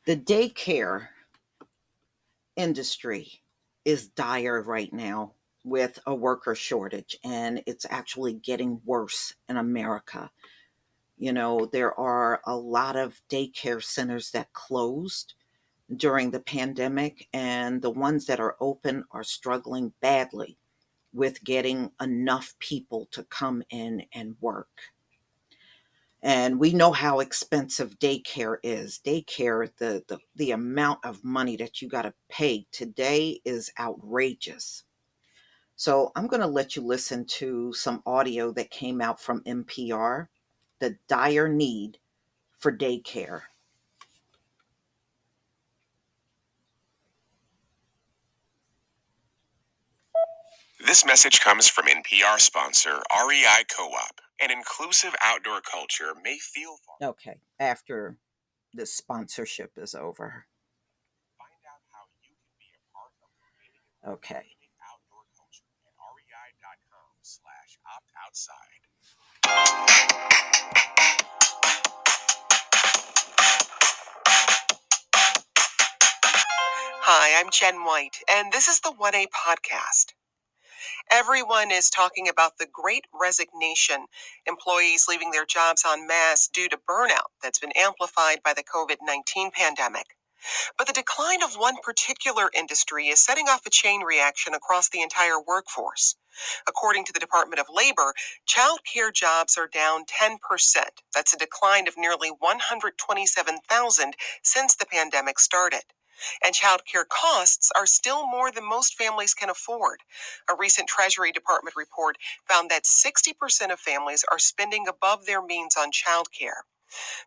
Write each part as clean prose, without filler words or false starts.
The daycare industry is dire right now with a worker shortage, and it's actually getting worse in America. There are a lot of daycare centers that closed during the pandemic, and the ones that are open are struggling badly with getting enough people to come in and work. And we know how expensive daycare is. Daycare, the amount of money that you got to pay today is outrageous. So I'm going to let you listen to some audio that came out from NPR, the dire need for daycare. This message comes from NPR sponsor REI Co-op. An inclusive outdoor culture may feel far. Okay, after the sponsorship is over. Find out how you can be a part of creating an Okay. outdoor culture at rei.com/opt-outside. Hi, I'm Jen White, and this is the 1A podcast. Everyone is talking about the great resignation, employees leaving their jobs en masse due to burnout that's been amplified by the COVID-19 pandemic. But the decline of one particular industry is setting off a chain reaction across the entire workforce. According to the Department of Labor, child care jobs are down 10%. That's a decline of nearly 127,000 since the pandemic started. And child care costs are still more than most families can afford. A recent Treasury Department report found that 60% of families are spending above their means on child care.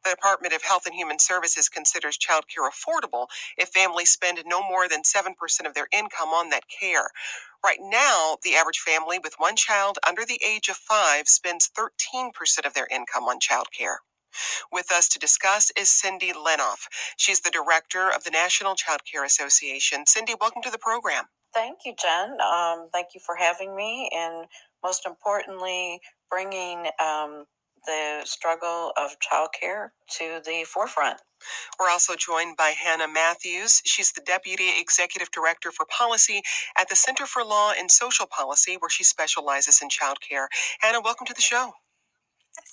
The Department of Health and Human Services considers child care affordable if families spend no more than 7% of their income on that care. Right now, the average family with one child under the age of 5 spends 13% of their income on child care. With us to discuss is Cindy Lenoff. She's the director of the National Child Care Association. Cindy, welcome to the program. Thank you, Jen. Thank you for having me, and most importantly, bringing the struggle of childcare to the forefront. We're also joined by Hannah Matthews. She's the Deputy Executive Director for Policy at the Center for Law and Social Policy, where she specializes in childcare. Hannah, welcome to the show.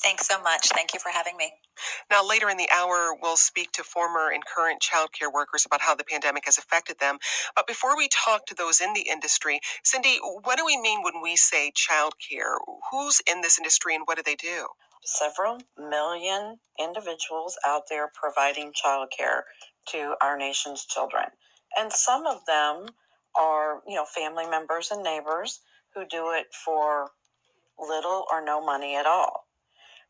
Thanks so much. Thank you for having me. Now, later in the hour, we'll speak to former and current childcare workers about how the pandemic has affected them. But before we talk to those in the industry, Cindy, what do we mean when we say childcare? Who's in this industry and what do they do? Several million individuals out there providing childcare to our nation's children. And some of them are, family members and neighbors who do it for little or no money at all.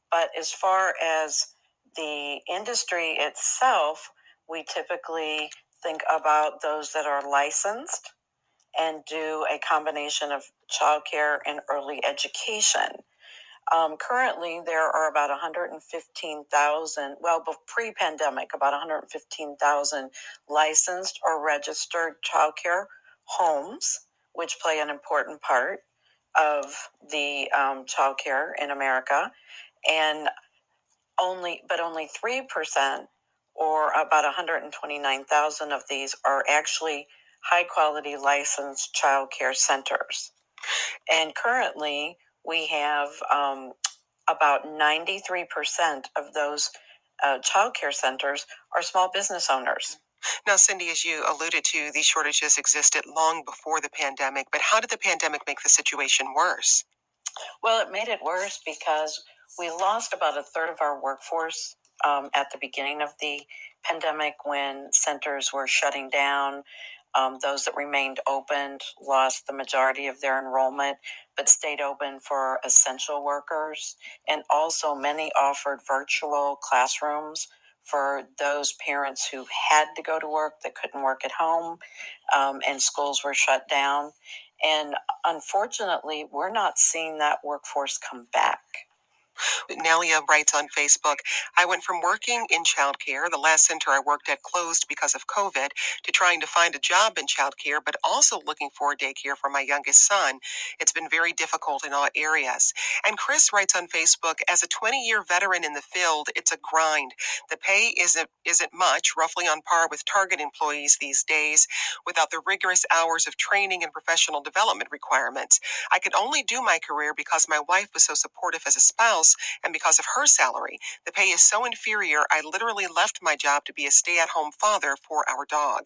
But as far as the industry itself, we typically think about those that are licensed and do a combination of childcare and early education. Currently, there are about 115,000, pre-pandemic, about 115,000 licensed or registered childcare homes, which play an important part of the childcare in America. And only 3%, or about 129,000 of these, are actually high quality licensed child care centers. And currently, we have about 93% of those child care centers are small business owners. Now, Cindy, as you alluded to, these shortages existed long before the pandemic, but how did the pandemic make the situation worse? Well, it made it worse because we lost about a third of our workforce at the beginning of the pandemic when centers were shutting down. Those that remained open lost the majority of their enrollment, but stayed open for essential workers. And also, many offered virtual classrooms for those parents who had to go to work that couldn't work at home, and schools were shut down. And unfortunately, we're not seeing that workforce come back. Nelia writes on Facebook, I went from working in childcare, the last center I worked at closed because of COVID, to trying to find a job in childcare, but also looking for a daycare for my youngest son. It's been very difficult in all areas. And Chris writes on Facebook, as a 20-year veteran in the field, it's a grind. The pay isn't much, roughly on par with Target employees these days, without the rigorous hours of training and professional development requirements. I could only do my career because my wife was so supportive as a spouse and because of her salary. The pay is so inferior, I literally left my job to be a stay at home father for our dog.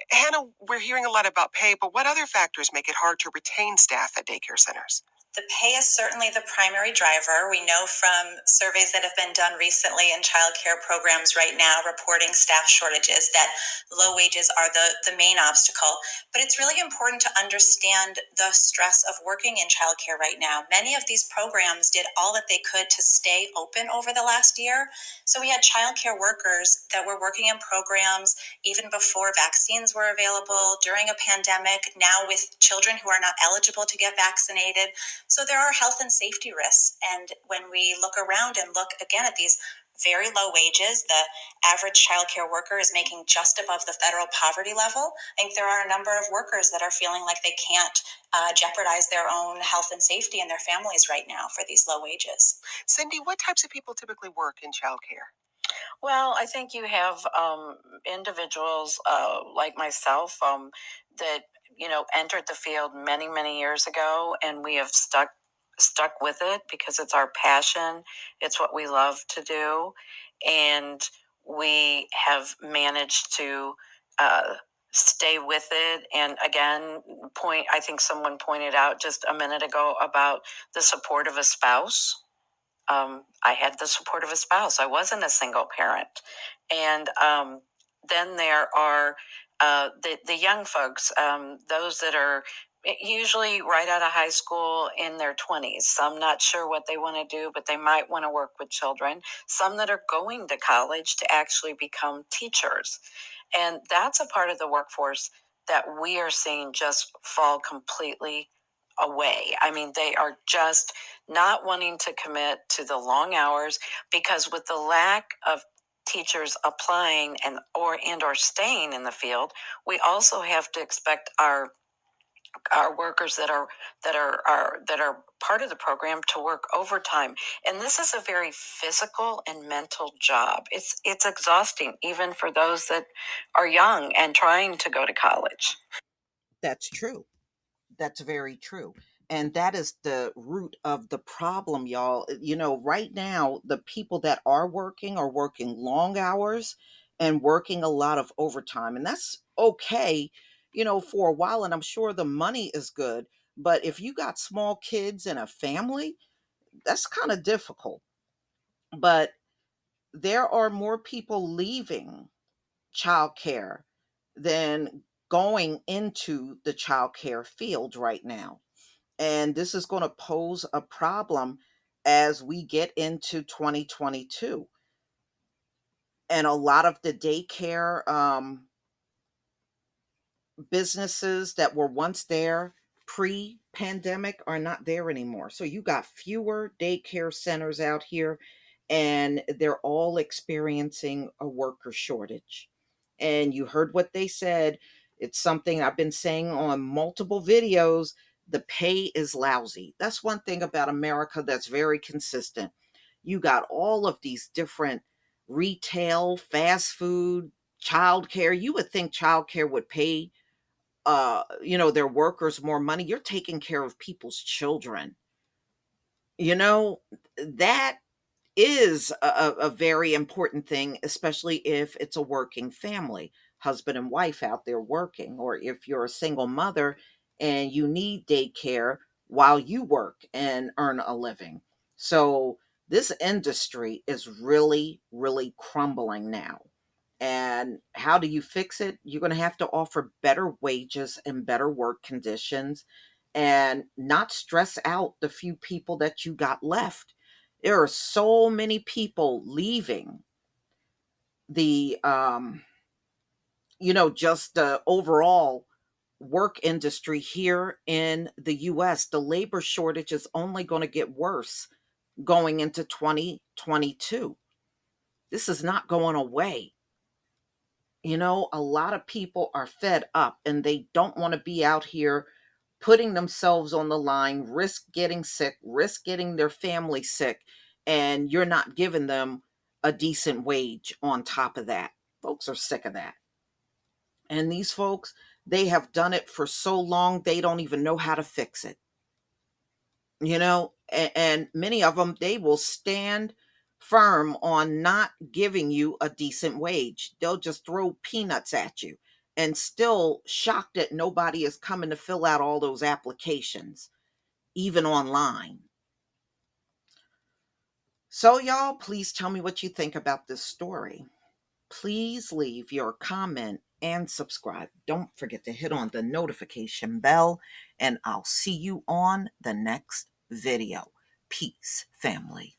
Hannah, we're hearing a lot about pay, but what other factors make it hard to retain staff at daycare centers? The pay is certainly the primary driver. We know from surveys that have been done recently in childcare programs right now reporting staff shortages that low wages are the main obstacle. But it's really important to understand the stress of working in childcare right now. Many of these programs did all that they could to stay open over the last year. So we had childcare workers that were working in programs even before vaccines were available, during a pandemic, now with children who are not eligible to get vaccinated. So there are health and safety risks. And when we look around and look again at these very low wages, the average childcare worker is making just above the federal poverty level. I think there are a number of workers that are feeling like they can't jeopardize their own health and safety and their families right now for these low wages. Cindy, what types of people typically work in childcare? Well, I think you have individuals like myself that entered the field many many years ago, and we have stuck with it because it's our passion. It's what we love to do, and we have managed to uh, stay with it. And again, point I think someone pointed out just a minute ago about the support of a spouse. I had the support of a spouse. I wasn't a single parent. And then there are the young folks, those that are usually right out of high school in their 20s. Some not sure what they want to do, but they might want to work with children. Some that are going to college to actually become teachers. And that's a part of the workforce that we are seeing just fall completely away. I mean, they are just not wanting to commit to the long hours because with the lack of teachers applying and or staying in the field, we also have to expect our workers that are part of the program to work overtime. And this is a very physical and mental job. It's exhausting even for those that are young and trying to go to college. That's true. That's very true. And that is the root of the problem, y'all. Right now, the people that are working long hours and working a lot of overtime. And that's okay, for a while. And I'm sure the money is good. But if you got small kids and a family, that's kind of difficult. But there are more people leaving childcare than going into the childcare field right now. And this is going to pose a problem as we get into 2022. And a lot of the daycare businesses that were once there pre-pandemic are not there anymore. So you got fewer daycare centers out here, and they're all experiencing a worker shortage. And you heard what they said. It's something I've been saying on multiple videos. The pay is lousy. That's one thing about America that's very consistent. You got all of these different retail, fast food, childcare. You would think childcare would pay their workers more money. You're taking care of people's children. You know, that is a very important thing, especially if it's a working family, husband and wife out there working, or if you're a single mother and you need daycare while you work and earn a living. So this industry is really, really crumbling now. And how do you fix it? You're going to have to offer better wages and better work conditions and not stress out the few people that you got left. There are so many people leaving the just the overall work industry here in the US. The labor shortage is only going to get worse going into 2022. This is not going away. You know, a lot of people are fed up and they don't want to be out here putting themselves on the line, risk getting sick, risk getting their family sick, and you're not giving them a decent wage on top of that. Folks are sick of that. And these folks, they have done it for so long, they don't even know how to fix it. You know, and many of them, they will stand firm on not giving you a decent wage. They'll just throw peanuts at you and still shocked that nobody is coming to fill out all those applications, even online. So, y'all, please tell me what you think about this story. Please leave your comment and subscribe. Don't forget to hit on the notification bell, and I'll see you on the next video. Peace, family.